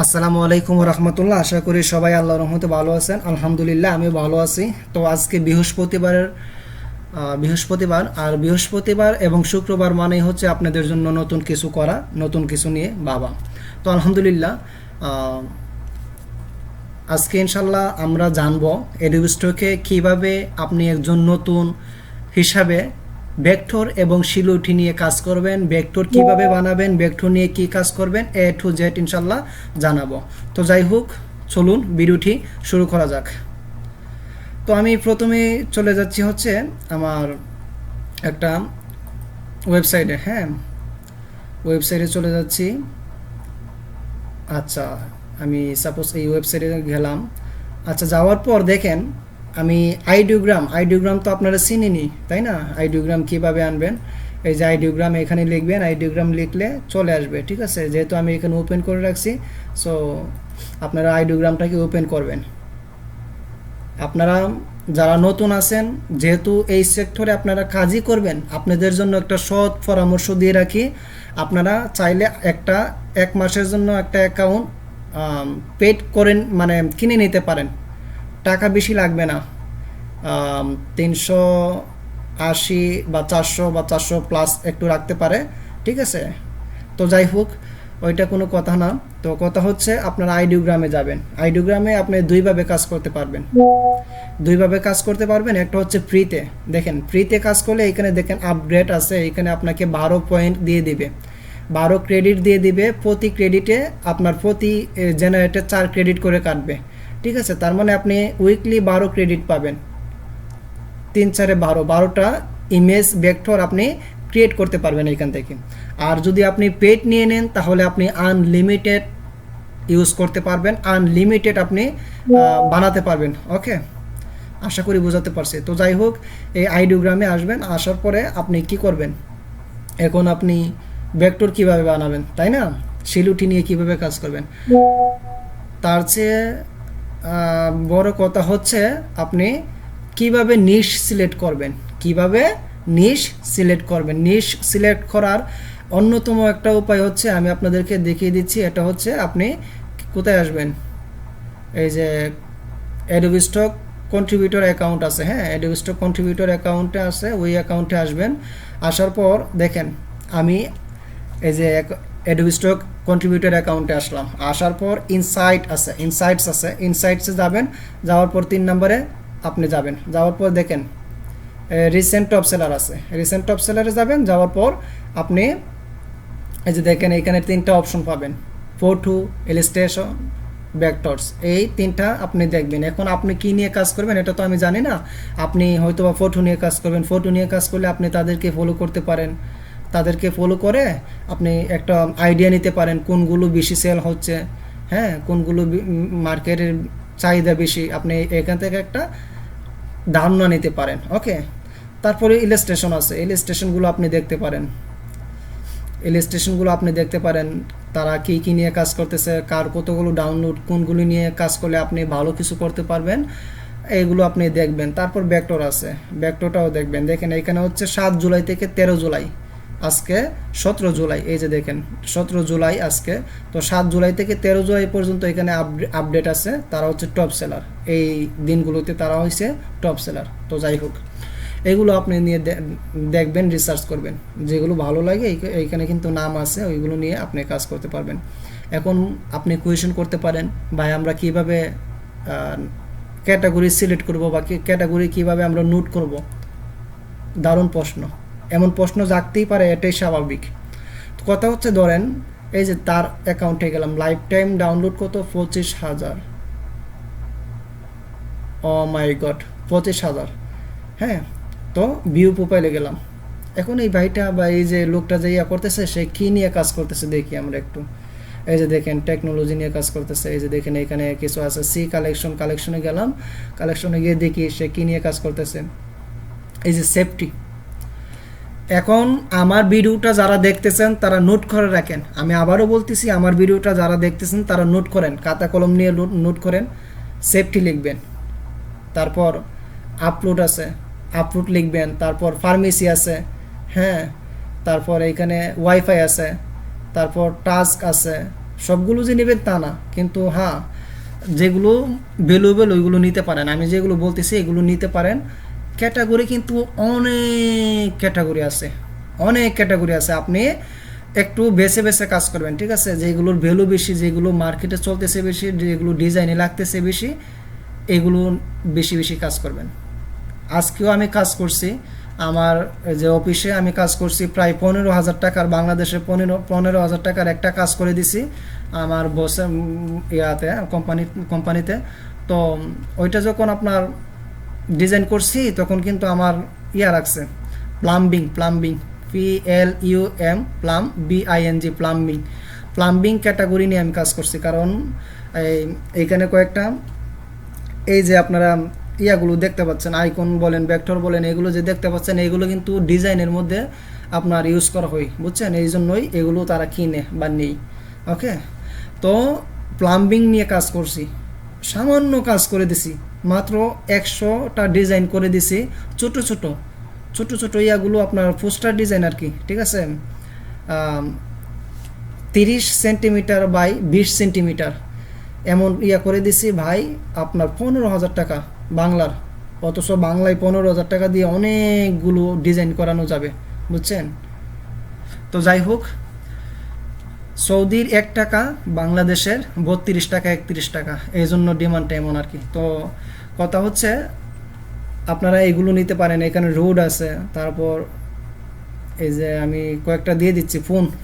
আসসালামু আলাইকুম রহমতুল্লাহ। আশা করি সবাই আল্লাহর রহমতে ভালো আছেন। আলহামদুলিল্লাহ আমি ভালো আছি। তো আজকে বৃহস্পতিবার আর বৃহস্পতিবার এবং শুক্রবার মানেই হচ্ছে আপনাদের জন্য নতুন কিছু করা, নতুন কিছু নিয়ে ভাবা। তো আলহামদুলিল্লাহ আহ, আজকে ইনশাল্লাহ আমরা জানবো এডুবিস্টকে কিভাবে আপনি একজন নতুন হিসাবে ভেক্টর এবং শিলুটি নিয়ে কাজ করবেন, ভেক্টর কিভাবে বানাবেন, ভেক্টর নিয়ে কি কাজ করবেন, এ টু জেড ইনশাল্লাহ জানাবো। তো যাই হোক, চলুন ভিডিওটি শুরু করা যাক। তো আমি প্রথমে চলে যাচ্ছি হচ্ছে আমার একটা ওয়েবসাইটে। হ্যাঁ, ওয়েবসাইটে চলে যাচ্ছি। আচ্ছা, আমি সাপোজ এই ওয়েবসাইটে গেলাম। আচ্ছা, যাওয়ার পর দেখেন আমি আইডিওগ্রাম তো আপনারা চিনেনি, তাই না? আইডিওগ্রাম কিভাবে আনবেন, এই যে আইডিওগ্রাম এখানে লিখবেন, আইডিওগ্রাম লিখলে চলে আসবে। ঠিক আছে, যেহেতু আমি এখানে ওপেন করে রাখছি, সো আপনারা আইডিওগ্রামটাকে ওপেন করবেন। আপনারা যারা নতুন আছেন, যেহেতু এই সেক্টরে আপনারা কাজই করবেন, আপনাদের জন্য একটা সৎ পরামর্শ দিয়ে রাখি। আপনারা চাইলে এক মাসের জন্য একটা অ্যাকাউন্ট পেড করেন, মানে কিনে নিতে পারেন। টাকা বেশি লাগবে না, 380 বা 400 প্লাস একটু রাখতে পারে। ঠিক আছে, তো যাই হোক, ওইটা কোনো কথা না। তো কথা হচ্ছে আপনারা আইডিওগ্রামে যাবেন। আইডিওগ্রামে আপনি দুইভাবে কাজ করতে পারবেন। একটা হচ্ছে ফ্রিতে। দেখেন, ফ্রিতে কাজ করলে এখানে দেখেন আপগ্রেড আছে, এখানে আপনাকে 12 পয়েন্ট দিয়ে দিবে, 12 ক্রেডিট দিয়ে দিবে। প্রতি ক্রেডিটে আপনার প্রতি জেনারেটে 4 ক্রেডিট করে কাটবে। ঠিক আছে, তার মানে আপনি উইকলি 12 ক্রেডিট পাবেন। 3 4 12টা ইমেজ ভেক্টর আপনি ক্রিয়েট করতে পারবেন এখান থেকে। আর যদি আপনি পেড নিয়ে নেন তাহলে আপনি আনলিমিটেড ইউজ করতে পারবেন, আনলিমিটেড আপনি বানাতে পারবেন। ওকে, আশা করি বোঝাতে পারছি। তো যাই হোক, এই আইডিওগ্রামে আসবেন। আসার পরে আপনি কি করবেন, এখন আপনি ভেক্টর কিভাবে বানাবেন, তাই না? শিলুটি নিয়ে কিভাবে কাজ করবেন, তার চেয়ে বড় কথা হচ্ছে আপনি কিভাবে নিশ সিলেক্ট করবেন। কিভাবে নিশ সিলেক্ট করবেন, নিশ সিলেক্ট করার অন্যতম একটা উপায় হচ্ছে আমি আপনাদেরকে দেখিয়ে দিচ্ছি। এটা হচ্ছে আপনি কোথায় আসবেন, এই যে অ্যাডোবি স্টক কন্ট্রিবিউটর অ্যাকাউন্ট আছে। হ্যাঁ, অ্যাডোবি স্টক কন্ট্রিবিউটর অ্যাকাউন্টে আছে, ওই অ্যাকাউন্টে আসবেন। আসার পর দেখেন আমি এই যে অ্যাডোবি স্টক কন্ট্রিবিউটর অ্যাকাউন্টে আসলাম। আসার পর ইনসাইটস আছে, ইনসাইটসে যাবেন। যাওয়ার পর 3 নম্বরে আপনি যাবেন। যাওয়ার পর দেখেন রিসেন্ট টপ সেলার আছে, রিসেন্ট টপ সেলারে যাবেন। যাওয়ার পর আপনি এই যে দেখেন এখানে 3টা অপশন পাবেন, ফটো, ইলাস্ট্রেশন, ভেক্টরস। এই 3টা আপনি দেখবেন। এখন আপনি কি নিয়ে কাজ করবেন এটা তো আমি জানি না। আপনি হয়তো বা ফটো নিয়ে কাজ করবেন। ফটো নিয়ে কাজ করলে আপনি তাদেরকে ফলো করতে পারেন। তাদেরকে ফলো করে আপনি একটা আইডিয়া নিতে পারেন কোনগুলো বেশি সেল হচ্ছে, হ্যাঁ, কোনগুলো মার্কেটের চাহিদা বেশি, আপনি এখান থেকে একটা ধারণা নিতে পারেন। ওকে, তারপরে ইলাস্ট্রেশন আছে, ইলাস্ট্রেশনগুলো আপনি দেখতে পারেন। ইলাস্ট্রেশনগুলো আপনি দেখতে পারেন তারা কী কী নিয়ে কাজ করতেছে, কার কতগুলো ডাউনলোড, কোনগুলো নিয়ে কাজ করলে আপনি ভালো কিছু করতে পারবেন, এইগুলো আপনি দেখবেন। তারপর ভেক্টর আছে, ভেক্টরটাও দেখবেন। দেখেন এখানে হচ্ছে 7 জুলাই থেকে 13 জুলাই, আজকে 17 জুলাই। এই যে দেখেন 17 জুলাই আজকে। তো 7 জুলাই থেকে 13 জুলাই পর্যন্ত এখানে আপডেট আছে। তারা হচ্ছে টপ সেলার, এই দিনগুলোতে তারা হয়েছে টপ সেলার। তো যাই হোক, এগুলো আপনি নিয়ে দেখবেন, রিসার্চ করবেন, যেগুলো ভালো লাগে এইখানে কিন্তু নাম আছে, ওইগুলো নিয়ে আপনি কাজ করতে পারবেন। এখন আপনি কোয়েশন করতে পারেন, ভাই আমরা কিভাবে ক্যাটাগরি সিলেক্ট করব বা ক্যাটাগরি কিভাবে আমরা নোট করব। দারুণ প্রশ্ন, এমন প্রশ্ন জাগতেই পারে, এটাই স্বাভাবিক। তো কথা হচ্ছে ধরেন এই যে তার অ্যাকাউন্টে গেলাম, লাইফ টাইম ডাউনলোড কত, 25,000। ও মাই গড, 25,000। হ্যাঁ, তো ভিউ প্রোফাইলে গেলাম। এখন এই ভাইটা বা এই যে লোকটা যে ইয়া করতেছে, সে কী নিয়ে কাজ করতেছে দেখি আমরা একটু। এই যে দেখেন টেকনোলজি নিয়ে কাজ করতেছে। এই যে দেখেন এখানে কিছু আছে, সি কালেকশনে গেলাম। কালেকশনে গিয়ে দেখি সে কী নিয়ে কাজ করতেছে। এই যে সেফটি। এখন আমার ভিডিওটা যারা দেখতেছেন তারা নোট করে রাখেন। আমি আবারও বলতেছি, আমার ভিডিওটা যারা দেখতেছেন তারা নোট করেন, খাতা কলম নিয়ে নোট করেন। সেফটি লিখবেন, তারপর আপলোড আছে, আপলোড লিখবেন। তারপর ফার্মেসি আছে, হ্যাঁ, তারপর এখানে ওয়াইফাই আছে, তারপর টাস্ক আছে, সবগুলো যে নেবেন তা না, কিন্তু হ্যাঁ যেগুলো ভ্যালুয়েবল ওইগুলো নিতে পারেন। আমি যেগুলো বলতেছি এগুলো নিতে পারেন। ক্যাটাগরি কিন্তু অনেক ক্যাটাগরি আছে, অনেক ক্যাটাগরি আছে। আপনি একটু বেছে বেছে কাজ করবেন, ঠিক আছে? যেগুলোর ভ্যালু বেশি, যেগুলো মার্কেটে চলতেছে বেশি, যেগুলো ডিজাইনে লাগতেছে বেশি, এগুলো বেশি বেশি কাজ করবেন। আজকেও আমি কাজ করছি আমার যে অফিসে, আমি কাজ করছি প্রায় 15,000 টাকার, বাংলাদেশে 15,000 টাকার একটা কাজ করে দিছি আমার বসের ইয়াতে, কোম্পানিতে। তো ওইটা যখন আপনার ডিজাইন করছি তখন কিন্তু আমার ইয়া রাখছে plumbing, PLUM BING, plumbing category নিয়ে আমি কাজ করছি। কারণ এইখানে কয়েকটা এই যে আপনারা ইয়াগুলো দেখতে পাচ্ছেন, আইকন বলেন, ভেক্টর বলেন, এগুলো যে দেখতে পাচ্ছেন এগুলো কিন্তু ডিজাইনের মধ্যে আপনার ইউজ করা হয়, বুঝছেন? এই জন্যই এগুলো তারা কিনে বা নেই। ওকে, তো প্লাম্বিং নিয়ে কাজ করছি, সামান্য কাজ করে দিছি, মাত্র 100টা ডিজাইন করে দিছি, ছোট ছোট ইয়াগুলো আপনার পোস্টার ডিজাইন আর কি, ঠিক আছে? 30 সেন্টিমিটার বাই 20 সেন্টিমিটার এমন ইয়া করে দিছি ভাই, আপনার 15,000 টাকা বাংলার। অথচ বাংলায় 15,000 টাকা দিয়ে অনেকগুলো ডিজাইন করানো যাবে, বুঝছেন? তো যাই হোক, সৌদির 1 টাকা, বাংলাদেশের 32 টাকা 31 টাকা, এই জন্য ডিমান্ডটা এমন আর কি। তো কথা হচ্ছে আপনারা এগুলো নিতে পারেন। এখানে রোড আছে, তারপর এই যে আমি কয়েকটা দিয়ে দিচ্ছি,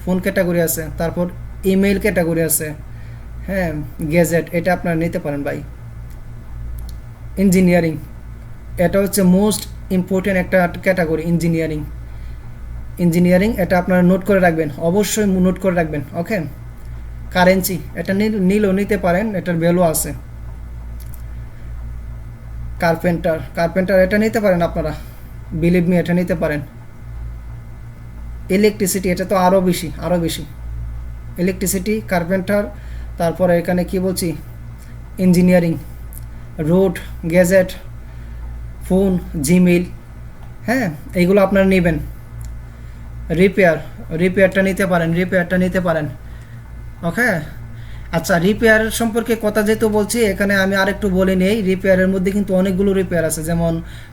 ফোন ক্যাটাগরি আছে, তারপর ইমেইল ক্যাটাগরি আছে, হ্যাঁ, গ্যাজেট, এটা আপনারা নিতে পারেন ভাই। ইঞ্জিনিয়ারিং, এটা হচ্ছে মোস্ট ইম্পর্টেন্ট একটা ক্যাটাগরি, ইঞ্জিনিয়ারিং, এটা আপনারা নোট করে রাখবেন, অবশ্যই নোট করে রাখবেন। ওকে, কারেন্সি, এটা নিলেও নিতে পারেন, এটার ভ্যালু আছে। কার্পেন্টার এটা নিতে পারেন আপনারা, বিলিভ মি, এটা নিতে পারেন। ইলেকট্রিসিটি, এটা তো আরও বেশি ইলেকট্রিসিটি, কার্পেন্টার, তারপরে এখানে কি বলছি, engineering, road, gadget, phone, Gmail, হ্যাঁ, এইগুলো আপনারা নেবেন। রিপেয়ারটা নিতে পারেন। ওকে, আচ্ছা, রিপেয়ার সম্পর্কে কথা যেহেতু বলছি, এখানে আমি আরেকটু বলে নেই। রিপেয়ারের মধ্যে কিন্তু অনেকগুলো রিপেয়ার আছে, যেমন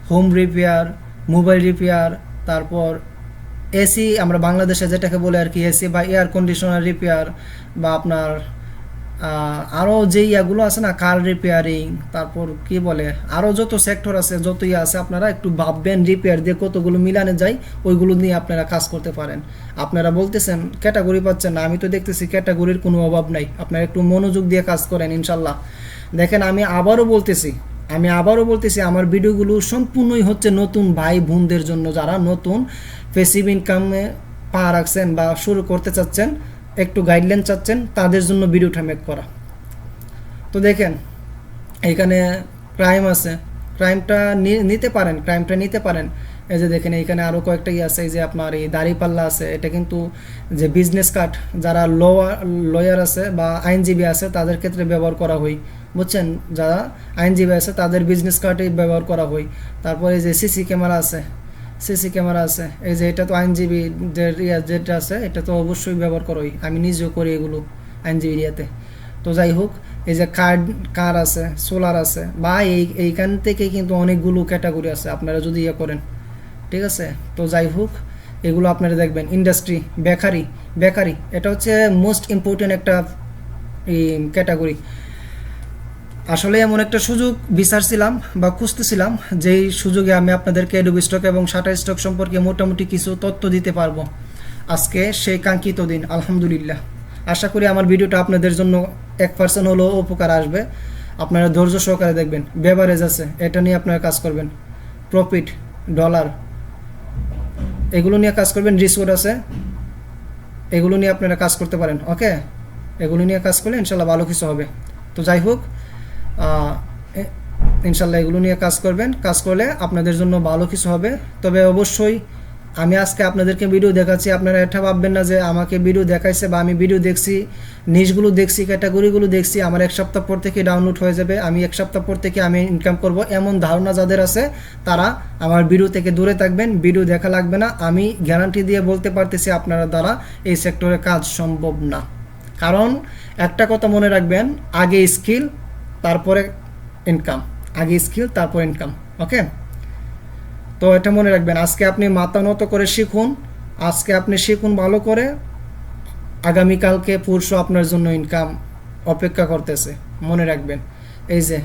হোম রিপেয়ার, মোবাইল রিপেয়ার, তারপর এসি, আমরা বাংলাদেশে যেটাকে বলে আর কি এসি বা এয়ার কন্ডিশনার রিপেয়ার, বা আপনার আরও যে ইয়াগুলো আছে না, কার রিপেয়ারিং, তারপর কি বলে আরও যত সেক্টর আছে, যত ইয়ে আছে, আপনারা একটু ভাববেন রিপেয়ার দিয়ে কতগুলো মিলানো যায়, ওইগুলো নিয়ে আপনারা কাজ করতে পারেন। আপনারা বলতেছেন ক্যাটাগরি পাচ্ছেন না, আমি তো দেখতেছি ক্যাটাগরির কোনো অভাব নাই। আপনারা একটু মনোযোগ দিয়ে কাজ করেন, ইনশাল্লাহ। দেখেন, আমি আবারও বলতেছি আমার ভিডিওগুলো সম্পূর্ণই হচ্ছে নতুন ভাই বোনদের জন্য, যারা নতুন প্যাসিভ ইনকামে পা রাখছেন বা শুরু করতে চাচ্ছেন, একটু গাইডলাইন চাচ্ছেন, তাদের জন্য ভিডিওটা মেক করা। তো দেখেন, এখানে ক্রাইম আছে, ক্রাইমটা নিতে পারেন। এই যে দেখেন, এইখানে আরও কয়েকটা আছে, এই যে আপনার এই দাড়িপাল্লা আছে, এটা কিন্তু যে বিজনেস কার্ড, যারা লয়ার আছে বা আইনজীবী আছে তাদের ক্ষেত্রে ব্যবহার করা হয়, বুঝছেন? যারা আইনজীবী আছে তাদের বিজনেস কার্ডে ব্যবহার করা হয়। তারপরে এই যে সিসি ক্যামেরা আছে, এই যে এটা তো আইনজীবীদের যেটা আছে, এটা তো অবশ্যই ব্যবহার করাই, আমি নিজেও করি এগুলো আইনজীবী এরিয়াতে। তো যাই হোক, এই যে কার আছে, সোলার আছে, বা এইখান থেকে কিন্তু অনেকগুলো ক্যাটাগরি আছে, আপনারা যদি করেন, ঠিক আছে? তো যাই হোক, এগুলো আপনারা দেখবেন। ইন্ডাস্ট্রি, বেকারি, এটা হচ্ছে মোস্ট ইম্পর্টেন্ট একটা ক্যাটাগরি। আসলে এমন একটা সুযোগ বিচারছিলাম বা খুঁজতেছিলাম, যেই সুযোগে আমি আপনাদেরকে অ্যাডোবি স্টক এবং শাটার স্টক সম্পর্কে মোটামুটি কিছু তথ্য দিতে পারবো। আজকে সেই কাঙ্ক্ষিত দিন, আলহামদুলিল্লাহ। আশা করি আমার ভিডিওটা আপনাদের জন্য 1% হলেও উপকার আসবে। আপনারা ধৈর্য সহকারে দেখবেন। বেভারেজ আছে, এটা নিয়ে আপনারা কাজ করবেন। প্রফিট, ডলার, এগুলো নিয়ে কাজ করবেন। রিসোর্স আছে, এগুলো নিয়ে আপনারা কাজ করতে পারেন। ওকে, এগুলো নিয়ে কাজ করলে ইনশাল্লাহ ভালো কিছু হবে। তো যাই হোক, ইনশাল্লাহ এগুলো নিয়ে কাজ করবেন, কাজ করলে আপনাদের জন্য ভালো কিছু হবে। তবে অবশ্যই আমি আজকে আপনাদেরকে ভিডিও দেখাচ্ছি, আপনারা এটা ভাববেন না যে আমাকে ভিডিও দেখাইছে বা আমি ভিডিও দেখছি, নিশগুলো দেখছি, ক্যাটাগরিগুলো দেখছি, আমার 1 সপ্তাহ পর থেকে ডাউনলোড হয়ে যাবে, আমি 1 সপ্তাহ পর থেকে আমি ইনকাম করব, এমন ধারণা যাদের আছে তারা আমার ভিডিও থেকে দূরে থাকবেন। ভিডিও দেখা লাগবে না, আমি গ্যারান্টি দিয়ে বলতে পারতেছি আপনারা দ্বারা এই সেক্টরে কাজ সম্ভব না। কারণ একটা কথা মনে রাখবেন, আগে স্কিল তারপরে ইনকাম, আগে স্কিল তারপর ইনকাম। ওকে, তো এটা মনে রাখবেন। আজকে আপনি মাথা নত করে শিখুন, আজকে আপনি শিখুন ভালো করে, আগামীকালকে পরশু আপনার জন্য ইনকাম অপেক্ষা করতেছে, মনে রাখবেন। এই যে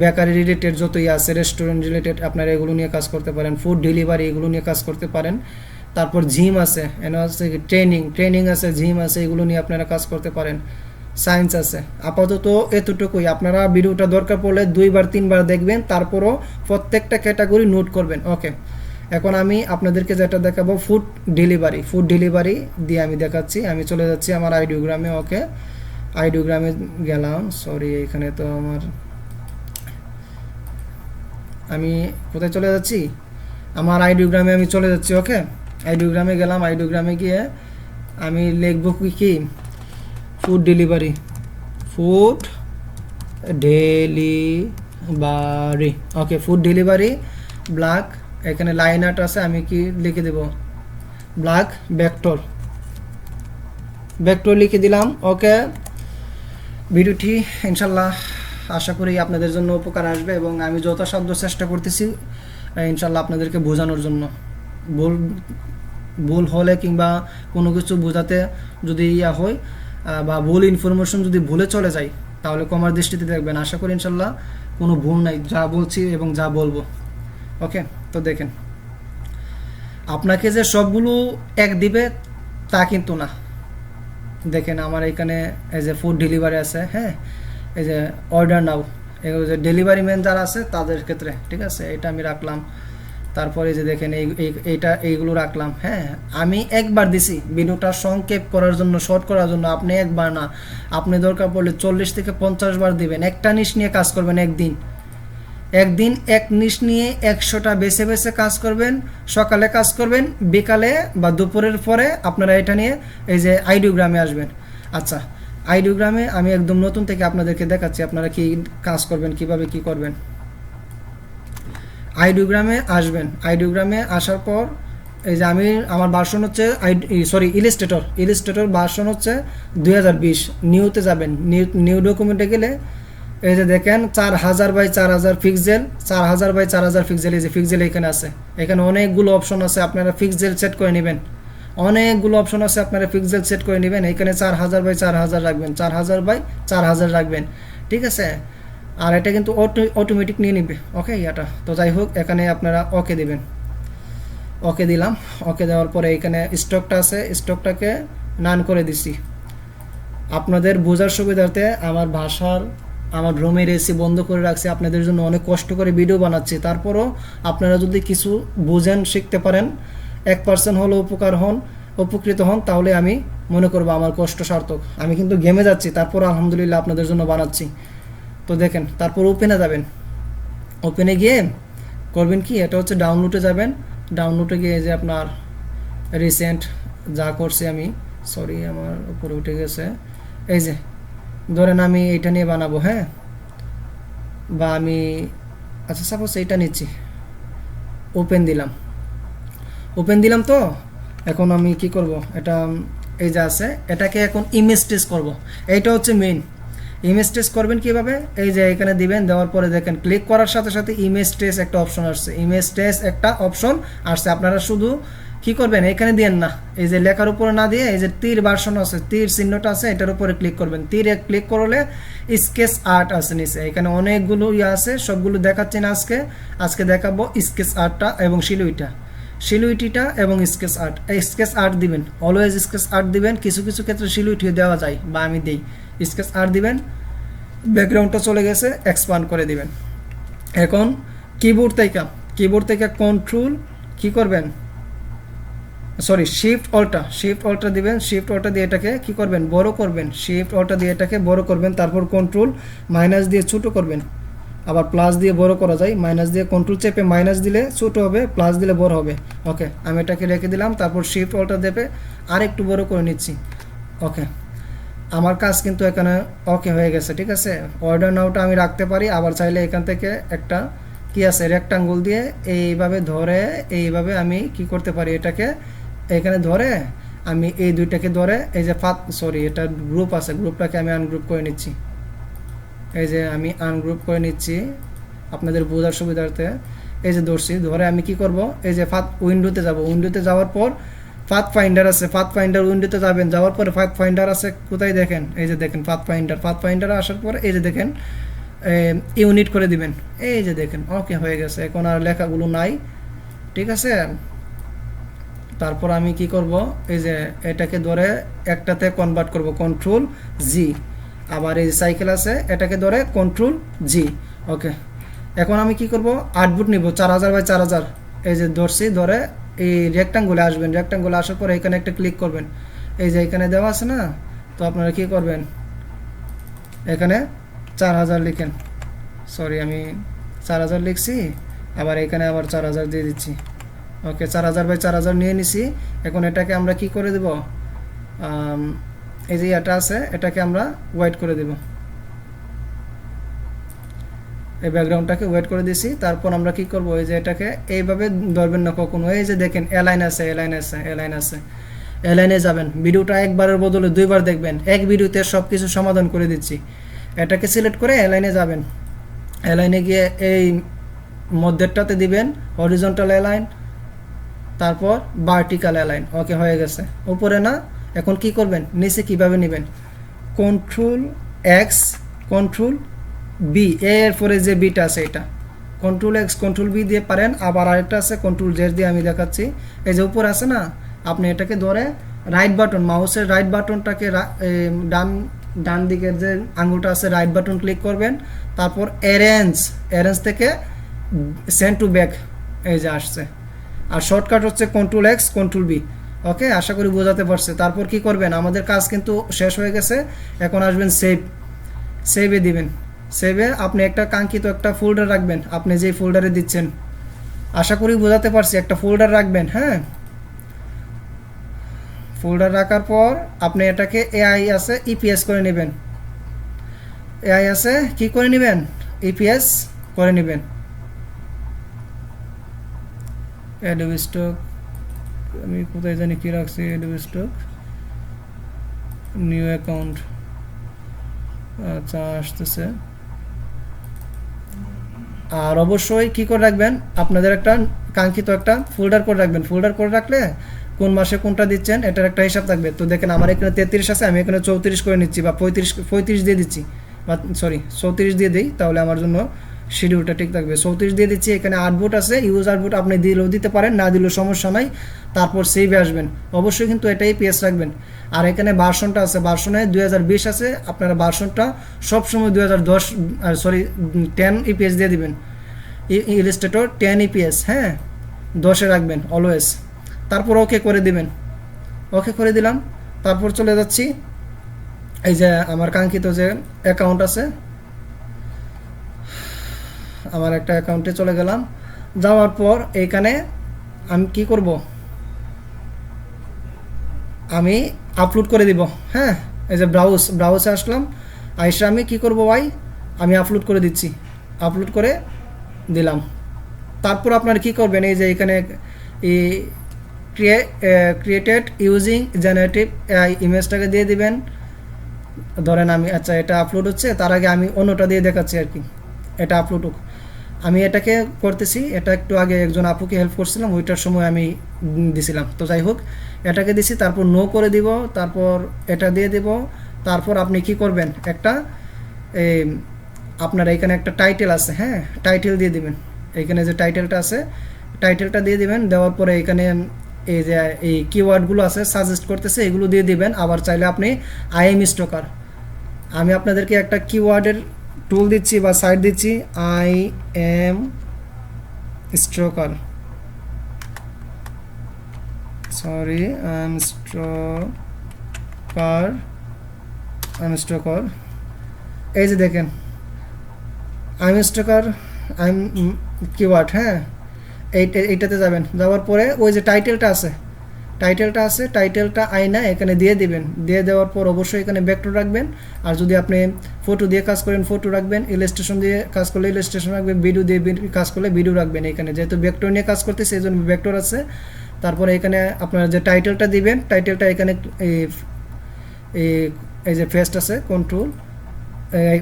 বেকারি রিলেটেড যতই আছে, রেস্টুরেন্ট রিলেটেড, আপনারা এগুলো নিয়ে কাজ করতে পারেন, ফুড ডেলিভারি এগুলো নিয়ে কাজ করতে পারেন। তারপর জিম আছে, এনে আছে ট্রেনিং আছে, জিম আছে, এগুলো নিয়ে আপনারা কাজ করতে পারেন। সায়েন্স আছে। আপাতত এতটুকুই। আপনারা ভিডিওটা দরকার পড়লে 2বার 3বার দেখবেন, তারপরও প্রত্যেকটা ক্যাটাগরি নোট করবেন। ওকে, এখন আমি আপনাদেরকে যেটা দেখাবো ফুড ডেলিভারি দিয়ে আমি দেখাচ্ছি। আমি চলে যাচ্ছি আমার আইডিওগ্রামে। ওকে, আইডিওগ্রামে গেলাম, সরি এখানে তো আমি কোথায় চলে যাচ্ছি, আমার আইডিওগ্রামে আমি চলে যাচ্ছি। ওকে, আইডিওগ্রামে গেলাম, আইডিওগ্রামে গিয়ে আমি লিখব কি ফুড ডেলিভারি ওকে, ফুড ডেলিভারি ব্ল্যাক, এখানে লাইন আর্ট আছে, আমি কি লিখে দেব ব্ল্যাক ভেক্টর লিখে দিলাম। ওকে, ভিডিওটি ইনশাল্লাহ আশা করি আপনাদের জন্য উপকার আসবে এবং আমি যথাসাধ্য চেষ্টা করতেছি ইনশাল্লাহ আপনাদেরকে বোঝানোর জন্য। ভুল হলে কিংবা কোনো কিছু বোঝাতে যদি হয় বা ভুল ইনফরমেশন যদি ভুলে চলে যায়, তাহলে কমার দৃষ্টিতে দেখবেন। আশা করি ইনশাল্লাহ কোনো ভুল নাই যা বলছি এবং যা বলবো। ওকে, তো দেখেন, আপনাকে যে সবগুলো এক দিবে তা কিন্তু না। দেখেন আমার এখানে এই যে ফুড ডেলিভারি আছে, হ্যাঁ, এই যে অর্ডার নাও, এগুলো যে ডেলিভারি ম্যান যারা আছে তাদের ক্ষেত্রে, ঠিক আছে, এটা আমি রাখলাম। তারপরে যে দেখেন এইগুলো রাখলাম। হ্যাঁ, আমি একবার দিছি ভিডিওটা সংক্ষেপ করার জন্য, শর্ট করার জন্য। আপনি একবার না, আপনি দরকার পড়লে 40 থেকে 50 বার দিবেন। একটা নিশ নিয়ে কাজ করবেন, একদিন এক নিশ নিয়ে 100টা বেছে বেছে কাজ করবেন। সকালে কাজ করবেন, বিকালে বা দুপুরের পরে আপনারা এটা নিয়ে এই যে আইডিওগ্রামে আসবেন। আচ্ছা, আইডিওগ্রামে আমি একদম নতুন থেকে আপনাদেরকে দেখাচ্ছি আপনারা কি কাজ করবেন, কিভাবে কি করবেন। আইডিওগ্রামে আসবেন, আইডিওগ্রামে আসার পর এই যে আমার ভার্সন হচ্ছে ইলিস্ট্রেটর ভার্সন হচ্ছে 2020। নিউতে যাবেন, নিউ ডকুমেন্টে গেলে এই যে দেখেন 4000 বাই 4000 পিক্সেল, 4000 বাই 4000 পিক্সেল, এই যে পিক্সেল এখানে আছে। এখানে অনেকগুলো অপশন আছে, আপনারা পিক্সেল সেট করে নেবেন। অনেকগুলো অপশন আছে, আপনারা পিক্সেল সেট করে নেবেন। এখানে 4000 বাই 4000 রাখবেন, 4000 বাই 4000 রাখবেন, ঠিক আছে। আর এটা কিন্তু অটোমেটিক নিয়ে নিবে। ওকে, এটা তো যাই হোক, এখানে আপনারা ওকে দিবেন। ওকে দিলাম। ওকে দেওয়ার পরে এখানে স্টকটা আছে, স্টকটাকে নান করে দিছি। আপনাদের বোঝার সুবিধার্থে আমার রুমের এসি বন্ধ করে রাখছি, আপনাদের জন্য অনেক কষ্ট করে ভিডিও বানাচ্ছি। তারপরও আপনারা যদি কিছু বুঝেন, শিখতে পারেন, 1% হলো উপকৃত হন, তাহলে আমি মনে করবো আমার কষ্ট সার্থক। আমি কিন্তু গেমে যাচ্ছি, তারপর আলহামদুলিল্লাহ আপনাদের জন্য বানাচ্ছি। তো দেখেন, তারপর ওপেনে যাবেন। ওপেনে গিয়ে করবেন কি, এটা হচ্ছে ডাউনলোডে যাবেন। ডাউনলোডে গিয়ে যে আপনার রিসেন্ট যা করছি আমি, সরি আমার উপরে উঠে গেছে, এই যে ধরেন আমি এইটা নিয়ে বানাবো, হ্যাঁ, বা আমি আচ্ছা সাপোজ এইটা নিচ্ছি, ওপেন দিলাম। তো এখন আমি কি করব, এটা এই যে আছে, এটাকে এখন ইমেজ টেস্ট করব। এইটা হচ্ছে মেইন। ইমেজ টেস্ট করবেন কিভাবে, এই যে এখানে দিবেন, দেওয়ার পরে দেখেন ক্লিক করার সাথে সাথে ইমেজ টেস্ট একটা অপশন আসছে। আপনারা শুধু কি করবেন, এখানে দিয়েন না, এই যে লেখার উপরে না দিয়ে এই যে তীর ভার্সন আছে, তীর চিহ্নটা আছে, এটার উপরে ক্লিক করবেন। তীরে ক্লিক করলে স্কেচ আর্ট আছে নিচে, এখানে অনেকগুলো আছে, সবগুলো দেখাচ্ছি না আজকে দেখাবো স্কেচ আর্টটা এবং শিলুইটিটা এবং স্কেচ আর্ট দিবেন। অলওয়েজ স্কেচ আর্ট দিবেন। কিছু ক্ষেত্রে শিলুইটি দেওয়া যায় বা আমি দিই। স্কেচ আর্ট দিবেন, ব্যাকগ্রাউন্ডটা চলে গেছে, এক্সপান্ড করে দিবেন। এখন কিবোর্ড থেকে কন্ট্রোল কি করবেন, সরি শিফট অল্টা দিবেন। শিফট অল্টা দিয়ে এটাকে কি করবেন, বড় করবেন। শিফট অল্টা দিয়ে এটাকে বড় করবেন, তারপর কন্ট্রোল মাইনাস দিয়ে ছোট করবেন। আবার প্লাস দিয়ে বড় করা যায়, মাইনাস দিয়ে কন্ট্রোল চেপে মাইনাস দিলে ছোট হবে, প্লাস দিলে বড় হবে। ওকে, আমি এটাকে রেখে দিলাম। তারপর শিফট অল্টা দেবে আর একটু বড় করে নিচ্ছি। ওকে, আমার কাজ কিন্তু এখানে ওকে হয়ে গেছে, ঠিক আছে। অর্ডার নাওটা আমি রাখতে পারি, আবার চাইলে এখান থেকে একটা কি আছে রেক্টাঙ্গুল দিয়ে এইভাবে ধরে এইভাবে আমি কি করতে পারি, এটাকে এখানে ধরে আমি এই দুইটাকে ধরে এই যে এটা গ্রুপ আছে, গ্রুপটাকে আমি আনগ্রুপ করে নিচ্ছি। এই যে আমি আনগ্রুপ করে নিচ্ছি আপনাদের বোঝার সুবিধার্থে। এই যে ধরছি, ধরে আমি কি করব, এই যে উইন্ডোতে যাব, উইন্ডোতে যাওয়ার পর পাথ ফাইন্ডার আছে, পাথ ফাইন্ডার উইন্ডোতে যাবেন, যাওয়ার পরে পাথ ফাইন্ডার আছে কোথায় দেখেন, এই যে দেখেন পাথ ফাইন্ডার আসার পরে এই যে দেখেন ইউনিট করে দিবেন, এই যে দেখেন ওকে হয়ে গেছে, এখন আর লেখাগুলো নাই, ঠিক আছে। তারপর আমি কি করব, এই যে এটাকে ধরে একটাতে কনভার্ট করব, কন্ট্রোল জি। আবার এই সাইকেল আছে, এটাকে ধরে কন্ট্রোল জি। ওকে, এখন আমি কি করব, আউটপুট নিব 4000x4000, এই যে ধরছি, ধরে এই রেক্টাঙ্গুলে আসবেন, রেক্টাঙ্গুলে আসার পরে এখানে একটা ক্লিক করবেন, এই যে এখানে দেওয়া আছে না, তো আপনারা কি করবেন, এখানে 4000 লিখেন, সরি আমি 4000 লিখছি, আবার এখানে আবার 4000 দিয়ে দিচ্ছি। ওকে, 4000x4000 নিয়ে নিছি। এখন এটাকে আমরা কি করে দেব, এই যে এটা আছে, এটাকে আমরা হোয়াইট করে দেব, এই ব্যাকগ্রাউন্ডটাকে হোয়াইট করে দিছি। তারপর আমরা কি করব, এই যে এটাকে এইভাবে ধরবেন না কখনো, এই যে দেখেন এলাইন আছে, এলাইনে যাবেন, ভিডিওটা একবারের বদলে দুইবার দেখবেন, এক ভিডিওতে সব কিছু সমাধান করে দিচ্ছি। এটাকে সিলেক্ট করে এলাইনে যাবেন, এলাইনে গিয়ে এই মধ্যেরটাতে দিবেন হরিজন্টাল এলাইন, তারপর ভার্টিক্যাল এলাইন। ওকে, হয়ে গেছে। উপরে না, এখন কি করবেন, নিচে কিভাবে নেবেন, কন্ট্রোল এক্স কন্ট্রোল বি, এর পরে যে বিটা আছে এটা কন্ট্রোল এক্স কন্ট্রোল বি দিয়ে পারেন, আবার আরেকটা আছে কন্ট্রোল জেড দিয়ে আমি দেখাচ্ছি। এই যে উপরে আছে না, আপনি এটাকে ধরে রাইট বাটন, মাউসের রাইট বাটনটাকে ডান দিকের যে আঙুলটা আছে রাইট বাটন ক্লিক করবেন, তারপর অ্যারেঞ্জ থেকে সেন্ড টু ব্যাক, এই যে আসছে। আর শর্টকাট হচ্ছে কন্ট্রোল এক্স কন্ট্রোল বি। ওকে, আশা করি বোঝাতে পারছে। তারপর কি করবেন, আমাদের কাজ কিন্তু শেষ হয়ে গেছে, এখন আসবেন সেভে দিবেন। সেভে আপনি একটা কাঙ্ক্ষিত একটা ফোল্ডার রাখবেন, আপনি যে ফোল্ডারে দিচ্ছেন, আশা করি বোঝাতে পারছি, একটা ফোল্ডার রাখবেন। হ্যাঁ, ফোল্ডার রাখার পর আপনি এটাকে এআই আছে ইপিএস করে নেবেন, এআই আছে কি করে নেবেন, ইপিএস করে নেবেন। অ্যাডোবি স্টক, আমি কোথায় জানি কি রাখছি, অ্যাডোবি স্টক নিউ অ্যাকাউন্ট, আচ্ছা আসতেছে। আর অবশ্যই কি করে রাখবেন, আপনাদের একটা কাঙ্ক্ষিত একটা ফোল্ডার করে রাখবেন, ফোল্ডার করে রাখলে কোন মাসে কোনটা দিচ্ছেন এটার একটা হিসাব থাকবে। তো দেখেন আমার এখানে 33 আছে, আমি এখানে 34 করে নিচ্ছি, বা 35 দিয়ে দিচ্ছি, বা সরি 34 দিয়ে দিই, তাহলে আমার জন্য শিডিউলটা ঠিক থাকবে। 34 দিয়ে দিচ্ছি। এখানে আউটপুট আছে, ইউজ আউটপুট আপনি দিলেও দিতে পারেন, না দিলেও সমস্যা নাই। তারপর সেভে আসবেন, অবশ্যই কিন্তু এটাই পিএস রাখবেন। আর এখানে ভার্সনটা আছে, ভার্সনে 2020 আছে, আপনারা ভার্সনটা সবসময় 10 ইপিএস দিয়ে দিবেন, ইলাস্ট্রেটর 10 ইপিএস, হ্যাঁ 10-এ রাখবেন অলওয়েজ। তারপর ওকে করে দিবেন, ওকে করে দিলাম। তারপর চলে যাচ্ছি এই যে আমার কাঙ্ক্ষিত যে অ্যাকাউন্ট আছে, আমার একটা অ্যাকাউন্টে চলে গেলাম। যাওয়ার পর এখানে আমি কি করব, আমি আপলোড করে দিব। হ্যাঁ, এই যে ব্রাউজে আসলাম, আইসা আমি কি করব ভাই, আমি আপলোড করে দিচ্ছি, আপলোড করে দিলাম। তারপর আপনারা কি করবেন, এই যে এখানে ক্রিয়েটেড ইউজিং জেনারেটিভ ইমেজটাকে দিয়ে দিবেন। ধরেন আমি, আচ্ছা এটা আপলোড হচ্ছে, তার আগে আমি অন্যটা দিয়ে দেখাচ্ছি আর কি, এটা আপলোড হোক। আমি এটাকে করতেছি, এটা একটু আগে একজন আপুকে হেল্প করছিলাম, ওইটার সময় আমি দিছিলাম। তো যাই হোক, এটাকে দিছি, তারপর নো করে দিব, তারপর এটা দিয়ে দেব। তারপর আপনি কি করবেন, একটা আপনার এখানে একটা টাইটেল আছে, হ্যাঁ টাইটেল দিয়ে দিবেন। এইখানে যে টাইটেলটা আছে, টাইটেলটা দিয়ে দিবেন। দেওয়ার পরে এখানে এই যে এই কিওয়ার্ডগুলো আছে সাজেস্ট করতেছে, এগুলো দিয়ে দিবেন। আবার চাইলে আপনি আই এম স্টকার, আমি আপনাদেরকে একটা কিওয়ার্ডের টুল দিচ্ছি বা সাইট দিচ্ছি, I am stalker, sorry I am stalker, এই যে দেখেন I am stalker, I am keyword, হ্যাঁ এইটাতে যাবেন। যাওয়ার পরে ওই যে টাইটেলটা আছে, টাইটেলটা আয়না এখানে দিয়ে দিবেন। দিয়ে দেওয়ার পর অবশ্যই এখানে ভেক্টর রাখবেন। আর যদি আপনি ফটো দিয়ে কাজ করেন ফটো রাখবেন, ইলাস্ট্রেশন দিয়ে কাজ করলে ইলাস্ট্রেশন রাখবেন, ভিডিও দিয়ে কাজ করলে ভিডিও রাখবেন। এখানে যেহেতু ভেক্টর নিয়ে কাজ করতেছে এই জন্য ভেক্টর আছে। তারপরে এখানে আপনারা যে টাইটেলটা দিবেন, টাইটেলটা এখানে এই যে পেস্ট আছে কন্ট্রোল,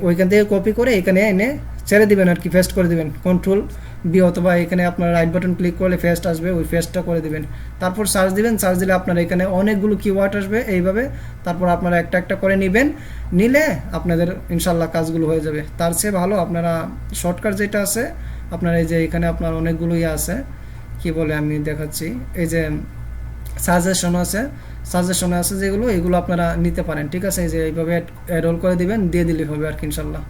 ওইখান থেকে কপি করে এখানে এনে ছেড়ে দিবেন আর কি, পেস্ট করে দিবেন কন্ট্রোল বি, অথবা এখানে আপনার রাইট বাটন ক্লিক করলে পেস্ট আসবে, ওই পেস্টটা করে দিবেন। তারপর সার্চ দিবেন, সার্চ দিলে আপনার এখানে অনেকগুলো কিওয়ার্ড আসবে এইভাবে, তারপর আপনারা একটা একটা করে নেবেন, নিলে আপনাদের ইনশাল্লাহ কাজগুলো হয়ে যাবে। তার চেয়ে ভালো আপনারা শর্টকাট যেটা আছে আপনার এই যে এখানে আপনার অনেকগুলো আছে, কি বলে আমি দেখাচ্ছি, এই যে সাজেশন আছে, সাজেশনে আছে যেগুলো, এগুলো আপনারা নিতে পারেন, ঠিক আছে। এই যে এইভাবে রোল করে দিবেন, দিয়ে দিলেই হবে আর কি ইনশাল্লাহ।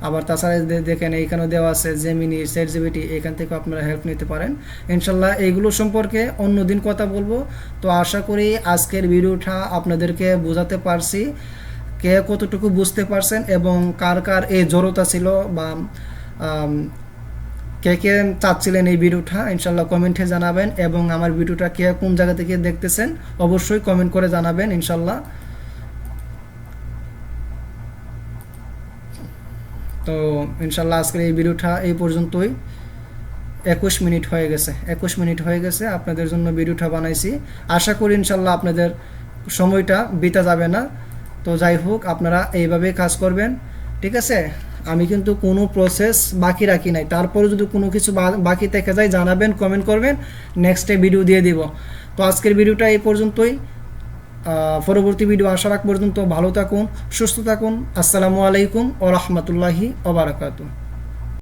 আবার তাছাড়া দেখেন এইখানেও দেওয়া আছে জেমিনি, চ্যাটজিপিটি, এখান থেকে আপনারা হেল্প নিতে পারেন ইনশাল্লাহ। এইগুলো সম্পর্কে অন্যদিন কথা বলবো। তো আশা করি আজকের ভিডিওটা আপনাদেরকে বোঝাতে পারছি, কে কতটুকু বুঝতে পারছেন এবং কার কার এই জড়তা ছিল, বা কে কে চাচ্ছিলেন এই ভিডিওটা ইনশাল্লাহ কমেন্টে জানাবেন, এবং আমার ভিডিওটা কে কোন জায়গা থেকে দেখতেছেন অবশ্যই কমেন্ট করে জানাবেন ইনশাল্লাহ। তো ইনশাল্লাহ আজকের এই ভিডিওটা এই পর্যন্তই। 21 মিনিট হয়ে গেছে, 21 মিনিট হয়ে গেছে আপনাদের জন্য ভিডিওটা বানাইছি। আশা করি ইনশাল্লাহ আপনাদের সময়টা বিতা যাবে না। তো যাই হোক, আপনারা এইভাবে কাজ করবেন, ঠিক আছে। আমি কিন্তু কোনো প্রসেস বাকি রাখি নাই, তারপরে যদি কোনো কিছু বাকি থেকে যায় জানাবেন, কমেন্ট করবেন, নেক্সটে ভিডিও দিয়ে দিব। তো আজকের ভিডিওটা এই পর্যন্তই, পরবর্তী ভিডিও আসার আগ পর্যন্ত ভালো থাকুন, সুস্থ থাকুন। আসসালামু আলাইকুম ওয়া রাহমাতুল্লাহি ওয়া বারাকাতুহু।